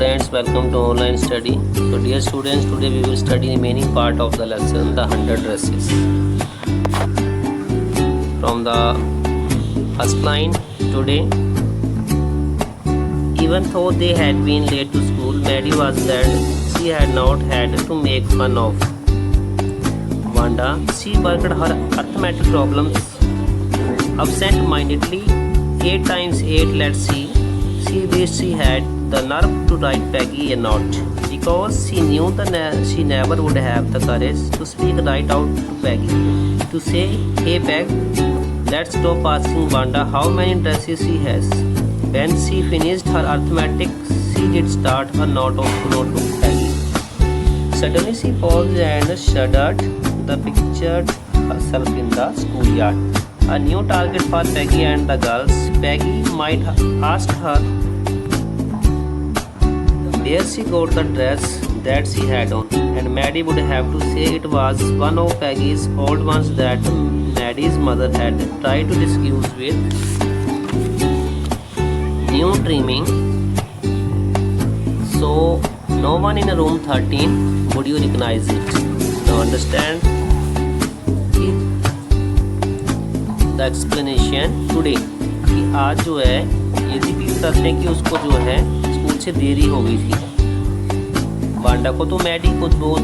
friends, welcome to online study. So dear students, today we will study remaining part of the lesson, the 100 dresses. From the first line today, even though they had been late to school, Maddie was glad she had not had to make fun of Wanda. She worked her arithmetic problems absent-mindedly. 8 times 8, let's see. She wished she had the nerve to write Peggy a note, because she knew she never would have the courage to speak right out to Peggy, to say, "Hey Peg, let's stop asking Wanda how many dresses she has." When she finished her arithmetic, she did start a note to Peggy. Suddenly she paused and shuddered. The pictured herself in the schoolyard. A new target for Peggy and the girls. Peggy might have asked her where she got the dress that she had on, and Maddie would have to say it was one of Peggy's old ones that Maddie's mother had tried to disguise with new trimming. So, no one in room 13 would you recognize it. Now understand the explanation today कि आज जो है ये repeat करते हैं कि उसको जो है स्कूल से देरी हो गई थी। वांडा को तो मैडी को बहुत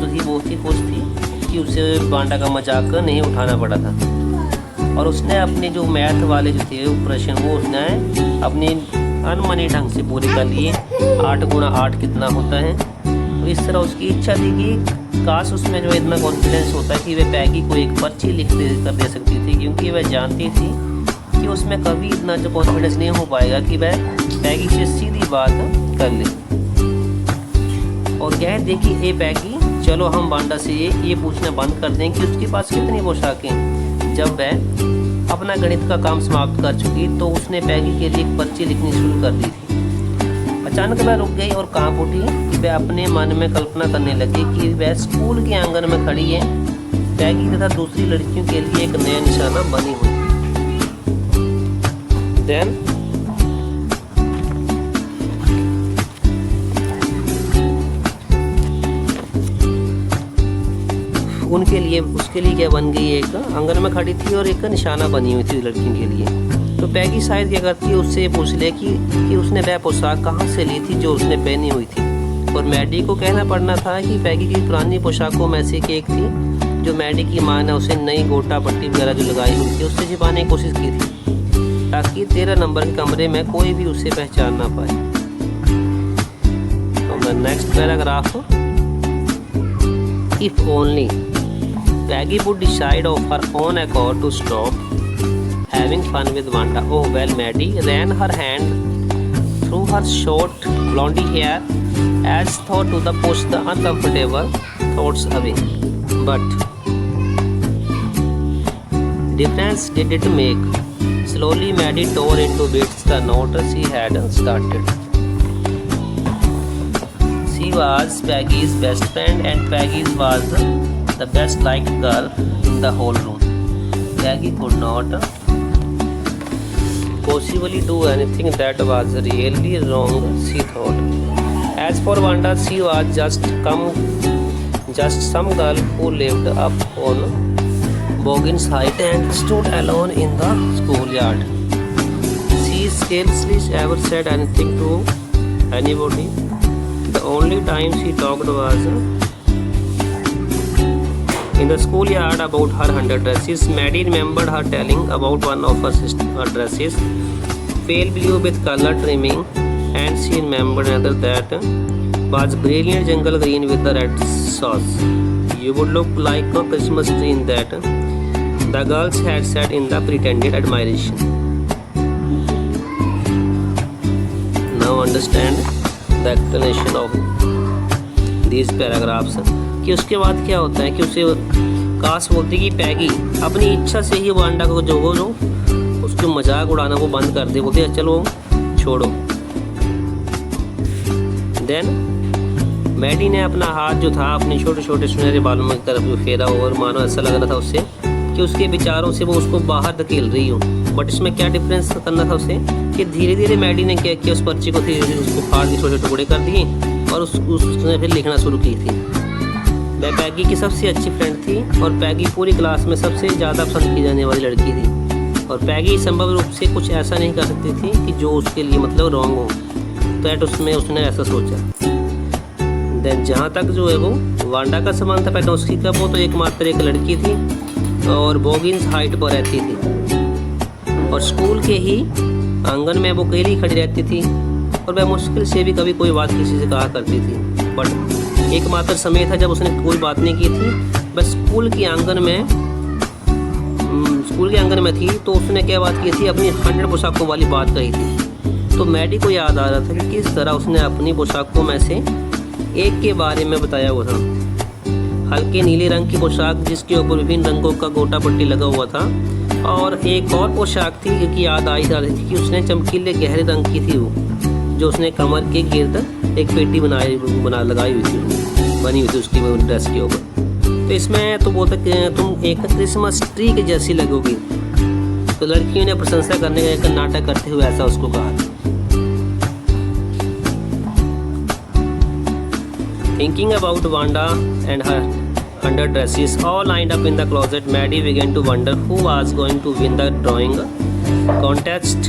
ही खुश थी कि उसे वांडा का मजाक नहीं उठाना पड़ा था, और उसने अपने जो मैथ वाले जो थे प्रश्न वो उसने अपने अनमने ढंग से पूरे कर लिए। 8 गुणा 8 कितना होता है। तो इस तरह उसकी इच्छा थी कि काश उसमें जो इतना कॉन्फिडेंस होता है कि वह पैगी को एक पर्ची लिख दे सकती थी, क्योंकि वह जानती थी कि उसमें कभी इतना जो कॉन्फिडेंस नहीं हो पाएगा कि वह पैगी से सीधी बात कर ले और कह दे कि ए पैगी, चलो हम वांडा से ये पूछना बंद कर दें कि उसके पास कितनी पोशाकें। जब वह अपना गणित का काम समाप्त कर चुकी तो उसने पैगी के लिए एक पर्ची लिखनी शुरू कर दी थी। अचानक वह रुक गई और कांप उठी कि वह अपने मन में कल्पना करने लगी कि वह स्कूल के आंगन में खड़ी है, पैगी तथा दूसरी लड़कियों के लिए एक नया निशाना बनी हुई। देन उसके लिए क्या बन गई, एक आंगन में खड़ी थी और एक निशाना बनी हुई थी लड़कियों के लिए। तो पैगी शायद क्या करती है, उससे पूछ ले कि उसने वह पोशाक कहाँ से ली थी जो उसने पहनी हुई थी। और मैडी को कहना पड़ना था कि पैगी की पुरानी पोशाकों में से एक थी जो मैडी की माँ ने उसे नई गोटा पट्टी वगैरह जो लगाई हुई थी उससे छिपाने की कोशिश की थी, ताकि 13 नंबर के कमरे में कोई भी उसे पहचान ना पाए। तो next paragraph, if only Peggy would decide of her own accord to stop having fun with Wanda. Oh well, Maddie ran her hand through her short blondie hair as though to push the uncomfortable thoughts away. But difference did it make. Slowly Maddie tore into bits the note she had started. She was Peggy's best friend, and Peggy was the best liked girl in the whole room. Peggy could not possibly do anything that was really wrong, she thought. As for Wanda, she was just some girl who lived up on Boggin's height and stood alone in the schoolyard. She scarcely ever said anything to anybody. The only time she talked was in the schoolyard about her 100 dresses. Maddie remembered her telling about one of her dresses, pale blue with color trimming, and she remembered another that was brilliant jungle green with the red sauce. You would look like a Christmas tree in that, the girls had said in the pretended admiration. Now understand the explanation of these paragraphs. कि उसके बाद क्या होता है कि उसे काश बोलती कि पैगी अपनी इच्छा से ही वांडा को जो उसको मजाक उड़ाना वो बंद कर दे, बोलते चलो छोड़ो। देन मैडी ने अपना हाथ जो था अपने छोटे छोटे सुनहरे बालों की तरफ फेरा और मानो ऐसा लग रहा था उससे कि कि उसके विचारों से वो उसको बाहर धकेल रही हो। बट इसमें क्या डिफरेंस करना था उसे कि धीरे धीरे मैडी ने क्या किया, उस पर्ची को धीरे धीरे उसको फाड़ के छोटे टुकड़े कर दिए और उसने फिर लिखना शुरू की थी। वह पैगी की सबसे अच्छी फ्रेंड थी और पैगी पूरी क्लास में सबसे ज़्यादा पसंद की जाने वाली लड़की थी और पैगी संभव रूप से कुछ ऐसा नहीं कर सकती थी कि जो उसके लिए मतलब रॉन्ग हो। तो एट उसमें उसने ऐसा सोचा। देन जहाँ तक जो है वो वांडा का संबंध था पेटोस्की का, वो तो एकमात्र एक लड़की थी और बॉगिन्स हाइट पर रहती थी और स्कूल के ही आंगन में वो अकेली खड़ी रहती थी और वह मुश्किल से भी कभी कोई बात किसी से कहा करती थी। बट एकमात्र समय था जब उसने कोई बात नहीं की थी। बस स्कूल के आंगन में थी तो उसने क्या बात की थी, अपनी 100 पोशाकों वाली बात कही थी। तो मैडी को याद आ रहा था कि किस तरह उसने अपनी पोशाकों में से एक के बारे में बताया हुआ था। हल्के नीले रंग की पोशाक जिसके ऊपर विभिन्न रंगों का गोटा पट्टी लगा हुआ था और एक और पोशाक थी की याद आई जा रही थी कि उसने चमकीले गहरे रंग की थी वो, जो उसने कमर के गिर्द एक पेटी लगाई हुई थी, बनी हुई थी उसकी ड्रेस के ऊपर। तो इसमें तो बोलते कि तुम एक क्रिसमस ट्री के जैसी लगोगी। तो लड़कियों ने प्रशंसा करने का एक नाटक करते हुए ऐसा उसको कहा। Thinking about Wanda and her underdresses all lined up in the closet, Maddie began to wonder who was going to win the drawing contest.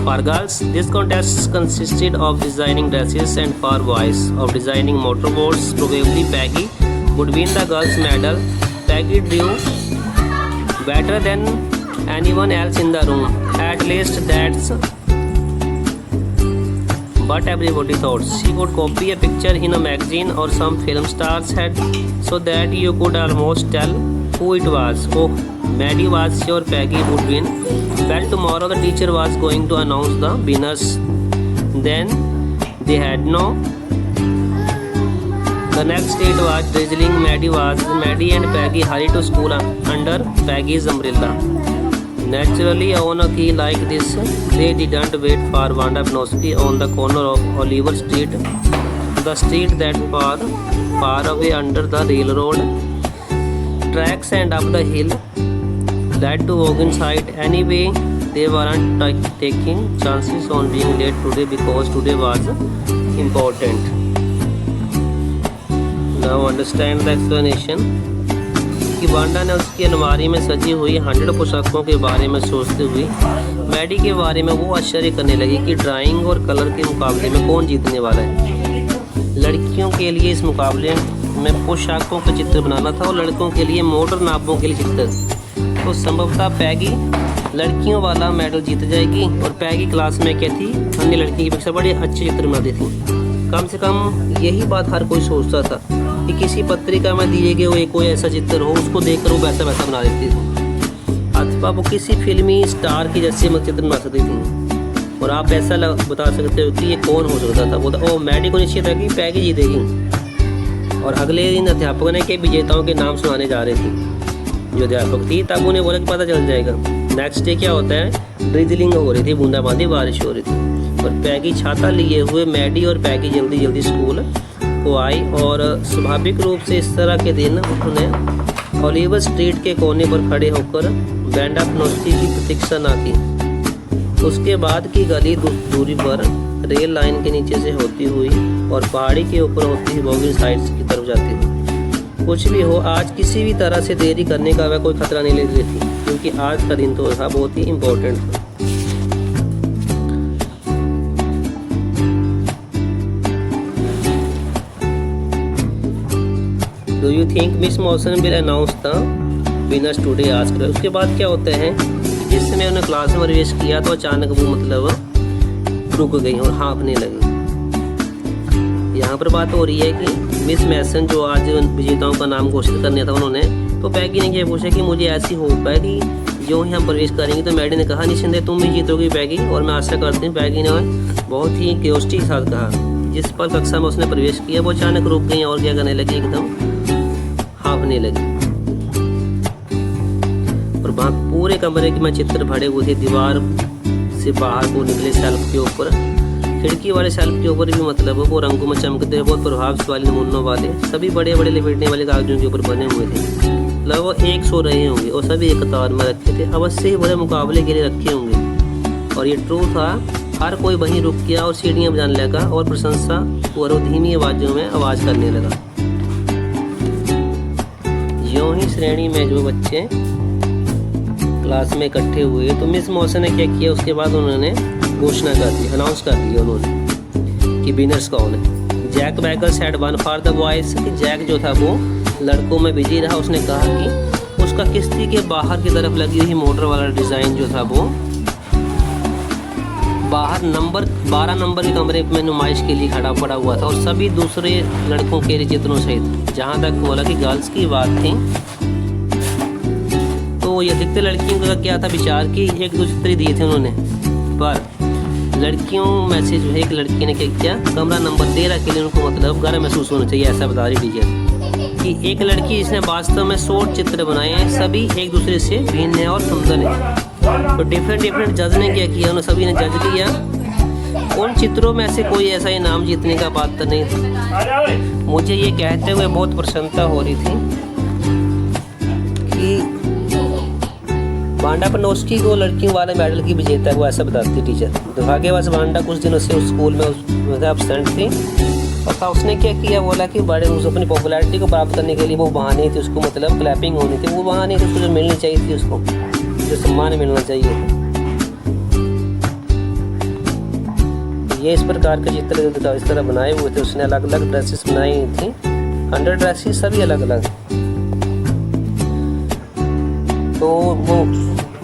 For girls, this contest consisted of designing dresses, and for boys, of designing motorboats. Probably Peggy would win the girls' medal. Peggy drew better than anyone else in the room. At least that's what everybody thought. She could copy a picture in a magazine or some film stars had, so that you could almost tell who it was. Oh, Maddie was sure Peggy would win. Well, tomorrow the teacher was going to announce the winners. Then they had no. The next day it was drizzling. Maddie and Peggy hurried to school under Peggy's umbrella. Naturally, on a key like this, they didn't wait for Wanda Pinoski on the corner of Oliver Street, the street that far away under the railroad tracks and up the hill led to Hogan's Height. Anyway, they weren't taking chances on being late today because today was important. Now understand the explanation. कि Wanda ने उसकी अलमारी में सजी हुई 100 पोशाकों के बारे में सोचते हुए मैडी के बारे में वो आश्चर्य करने लगी कि ड्राइंग और कलर के मुकाबले में कौन जीतने वाला है। लड़कियों के लिए इस मुकाबले में पोशाकों का चित्र बनाना था और लड़कों के लिए मोटर नापों के लिए चित्र। तो संभवतः पैगी लड़कियों वाला मेडल जीत जाएगी और पैगी क्लास में क्या थी, अन्य लड़की की अपेक्षा बड़े अच्छे चित्र बनाती थी। कम से कम यही बात हर कोई सोचता था कि किसी पत्रिका में दिए गए हुए कोई ऐसा चित्र हो, उसको देखकर वो वैसा बना देती थी, अथवा वो किसी फिल्मी स्टार की जैसे चित्र बना सकती थी। और आप ऐसा बता सकते हो कि ये कौन हो सकता था। बोलता ओ मैडी को निश्चित है कि पैगी जीतेगी। और अगले दिन अध्यापक ने के विजेताओं के नाम सुनाने जा रही थी। जो अध्यापक थी तब उन्हें बोला कि पता चल जाएगा। नेक्स्ट डे क्या होता है, ड्रिजलिंग हो रही थी, बूंदाबांदी बारिश हो रही थी और पैगी छाता लिए हुए मैडी और पैगी जल्दी स्कूल को आई। और स्वाभाविक रूप से इस तरह के दिन उन्हें ओलिवर स्ट्रीट के कोने पर खड़े होकर वांडा पिनोस्की की प्रतीक्षा न की। उसके बाद की गली दूरी पर रेल लाइन के नीचे से होती हुई और पहाड़ी के ऊपर होती हुई बॉगिंस हाइट्स की तरफ जाती थी। कुछ भी हो, आज किसी भी तरह से देरी करने का वह कोई खतरा नहीं ले रही थी, क्योंकि आज का दिन तो था बहुत ही इम्पोर्टेंट था। Do you think Miss Mawson will announce the winners today? asked her. उसके बाद क्या होता है, जिस समय उन्हें क्लास में प्रवेश किया तो अचानक वो मतलब रुक गई और हाँफने लगी। यहाँ पर बात हो रही है कि मिस मैसन जो आज विजेताओं का नाम घोषित करने था उन्होंने, तो पैगी ने ये पूछा कि मुझे ऐसी होप है कि जो ही हम प्रवेश करेंगे। तो मैडी ने कहा निश्चिंत तुम भी जीतोगी पैगी, और मैं आशा करती हूँ। पैगी ने बहुत ही क्यूरियोसिटी के साथ कहा। जिस पर कक्षा में उसने प्रवेश किया वो अचानक रुक गई और क्या करने लगी, एकदम हाँफने लगी। और वहाँ पूरे कमरे में चित्र भरे हुए थे। दीवार से बाहर को निकले शेल्फ के ऊपर खिड़की वाले शेल्फ के ऊपर भी मतलब वो रंगों में चमकते हैं, बहुत प्रभावशाली नमूनों वाले सभी बड़े बड़े लपेटने वाले कागजों के ऊपर बने हुए थे। लगभग 100 रहे होंगे और सभी एक कतार में रखे थे, अवश्य ही बड़े मुकाबले के लिए रखे होंगे। और ये ट्रू था, हर कोई वहीं रुक गया और सीढ़ियाँ बजाने लगा और प्रशंसा और धीमी आवाज़ों में आवाज़ करने लगा। यूँ ही श्रेणी में जो बच्चे क्लास में इकट्ठे हुए तो मिस मौसम ने क्या किया, उसके बाद उन्होंने घोषणा कर दी, अनाउंस कर दिया उन्होंने कि विनर्स कौन है। Jack Baker said one for the boys, कि जैक जो था वो लड़कों में बिजी रहा। उसने कहा कि उसका किश्ती के बाहर की तरफ लगी हुई मोटर वाला डिज़ाइन जो था वो बाहर नंबर 12 नंबर के कमरे में नुमाइश के लिए खड़ा पड़ा हुआ था और सभी दूसरे लड़कों के चित्रों सहित। जहाँ तक बोला कि गर्ल्स की बात थी तो ये अधिकतर लड़कियों का क्या था विचार कि एक दो चित्र दिए थे उन्होंने, पर लड़कियों में से जो है एक लड़की ने क्या किया, कमरा नंबर 13 के लिए उनको मतलब गर्व महसूस होना चाहिए, ऐसा बता रही टीचर कि एक लड़की जिसने वास्तव में 100 चित्र बनाए हैं, सभी एक दूसरे से भिन्न है और सुंदर है। तो डिफरेंट जज ने क्या किया, उन्होंने सभी ने जज किया, उन चित्रों में से कोई ऐसा इनाम जीतने का पात्र नहीं था। मुझे ये कहते हुए बहुत प्रसन्नता हो रही थी कि वांडा पेनोस्की को लड़कियों वाले मेडल की विजेता है, वो ऐसा बताती टीचर। दुर्भाग्यवश वांडा कुछ दिनों से उस स्कूल में एब्सेंट थी और उसने क्या किया, बोला कि बड़े उस अपनी पॉपुलैरिटी को प्राप्त करने के लिए वो बहाने थी, उसको मतलब क्लैपिंग होनी थी, वो बहाने थी, उसको जो मिलनी चाहिए थी, उसको जो सम्मान मिलना चाहिए था। ये इस प्रकार के चित्र इस तरह बनाए हुए थे। उसने अलग अलग ड्रेसेस बनाई थी, 100 ड्रेसेस सभी अलग अलग। तो वो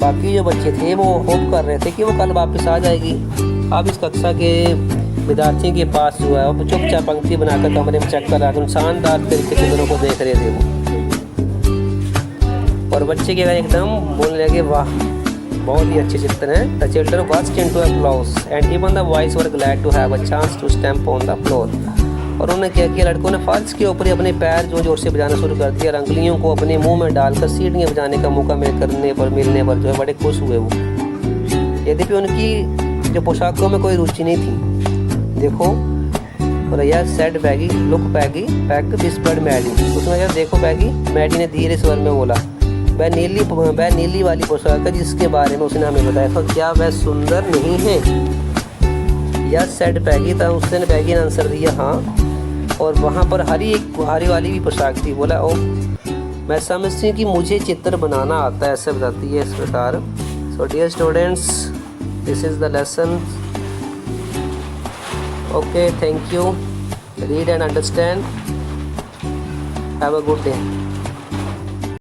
बाकी जो बच्चे थे वो होप कर रहे थे कि वो कल वापस आ जाएगी। अब इस कक्षा के विद्यार्थियों के पास जो है वो चुपचाप पंक्ति बनाकर कमरे में चेक कर रहा था, शानदार तरीके से चित्रों को देख रहे थे वो। और बच्चे के एकदम बोलने लगे, वाह बहुत ही अच्छे चित्र हैं। The children burst into applause and even the boys were glad to have a chance to stamp on the floor. और उन्होंने क्या किया, लड़कों ने फर्श के ऊपर अपने पैर जोर जोर से बजाना शुरू कर दिया, अंगुलियों को अपने मुंह में डालकर सीढ़ियाँ बजाने का मौका मिलने पर जो है बड़े खुश हुए वो। यद्यपि उनकी जो पोशाकों में कोई रुचि नहीं थी। देखो, और यार said Baggy look Baggy bag whispered Maddy, उसमें यार देखो बैगी, मैडी ने धीरे स्वर में बोला, वह नीली वाली पोशाक है जिसके बारे में उसने हमें बताया था, क्या वह सुंदर नहीं है? यार सेड बैगी था, उसने बैगी ने आंसर दिया हाँ। और वहाँ पर हरी वाली भी पोशाक थी। बोला ओ मैं समझती हूँ कि मुझे चित्र बनाना आता है, ऐसे बताती है इस प्रकार। So dear students, this is the lesson. Okay, thank you. Read and understand. Have a good day.